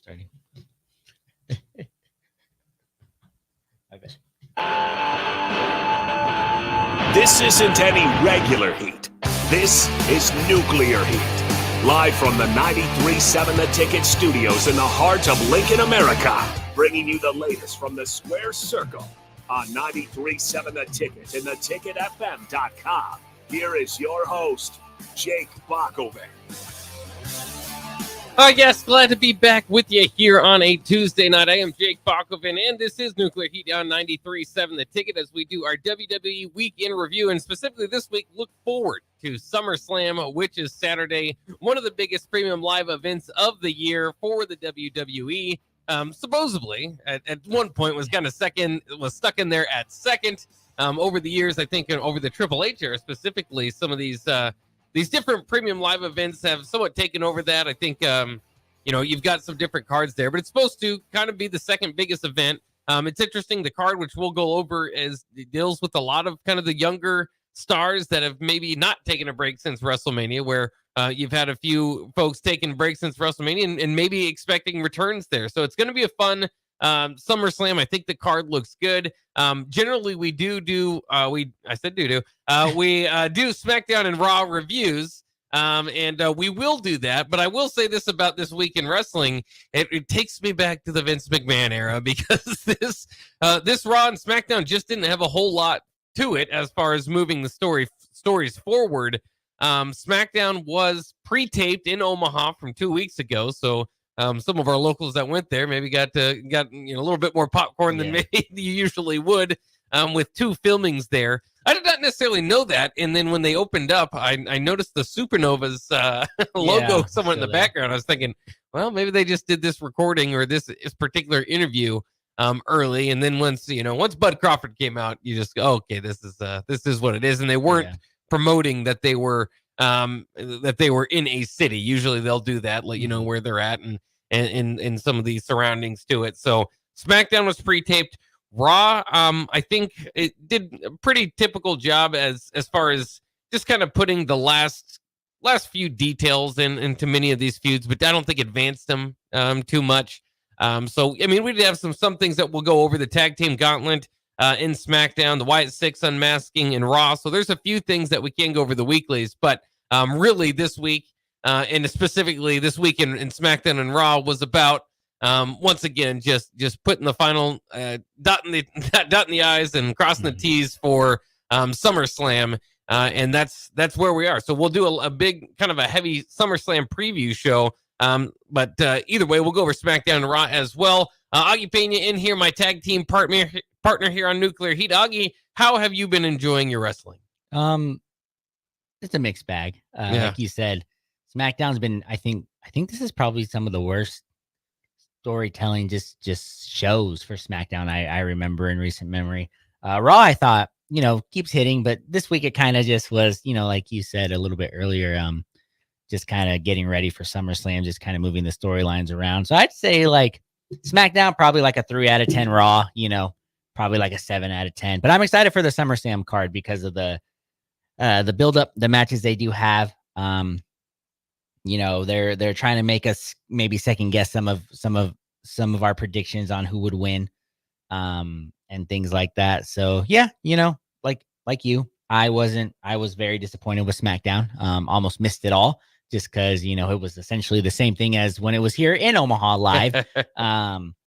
starting. I bet. This isn't any regular heat. This is nuclear heat. Live from the 93.7 The Ticket studios in the heart of Lincoln, America. Bringing you the latest from the Square Circle on 93.7 The Ticket and theticketfm.com. Here is your host, Jake Bakovic. Yes, glad to be back with you here on a Tuesday night. I am Jake Bakovic, and this is Nuclear Heat on 93.7 The Ticket as we do our WWE Week in Review, and specifically this week, look forward to SummerSlam, which is Saturday, one of the biggest premium live events of the year for the WWE. Supposedly, at one point, was stuck in there at second. Over the years, I think, over the Triple H era specifically, some of these different premium live events have somewhat taken over that. I think, you've got some different cards there, but it's supposed to kind of be the second biggest event. It's interesting. The card, which we'll go over, deals with a lot of kind of the younger stars that have maybe not taken a break since WrestleMania, where you've had a few folks taking breaks since WrestleMania and maybe expecting returns there. So it's going to be a fun SummerSlam. I think the card looks good. Generally, we do SmackDown and Raw reviews, and we will do that. But I will say this about this week in wrestling: it takes me back to the Vince McMahon era, because this Raw and SmackDown just didn't have a whole lot to it as far as moving the stories forward. SmackDown was pre-taped in Omaha from 2 weeks ago, so some of our locals that went there maybe got a little bit more popcorn than maybe you usually would, with two filmings there. I did not necessarily know that, and then when they opened up, I noticed the Supernovas logo somewhat in the background. I was thinking, well, maybe they just did this recording or this particular interview early, and then once Bud Crawford came out, you just go, okay, this is what it is, and they weren't promoting that they were in a city. Usually they'll do that, let you know where they're at and in some of the surroundings to it. So SmackDown was pre-taped. Raw, I think it did a pretty typical job as far as just kind of putting the last few details into many of these feuds, but I don't think advanced them too much. So I mean, we did have some things that we'll go over: the tag team gauntlet in SmackDown, the Wyatt Six unmasking in Raw. So there's a few things that we can go over the weeklies, but really this week, and specifically this week in SmackDown and Raw, was about once again just putting the final dotting the I's and crossing the T's for SummerSlam, and that's where we are. So we'll do a big kind of a heavy SummerSlam preview show. But either way, we'll go over SmackDown and Raw as well. Augie Pena in here, my tag team partner here on Nuclear Heat. Augie, how have you been enjoying your wrestling? It's a mixed bag. Like you said, SmackDown's been, I think this is probably some of the worst storytelling just shows for SmackDown I remember in recent memory. Raw, I thought, keeps hitting, but this week it kind of just was, like you said a little bit earlier, just kind of getting ready for SummerSlam, just kind of moving the storylines around. So I'd say like SmackDown, probably like a 3 out of 10. Raw, probably like a 7 out of 10. But I'm excited for the SummerSlam card because of the build up, the matches they do have. They're trying to make us maybe second guess some of our predictions on who would win, and things like that. So yeah, like you, I was very disappointed with SmackDown. Almost missed it all just because, it was essentially the same thing as when it was here in Omaha live.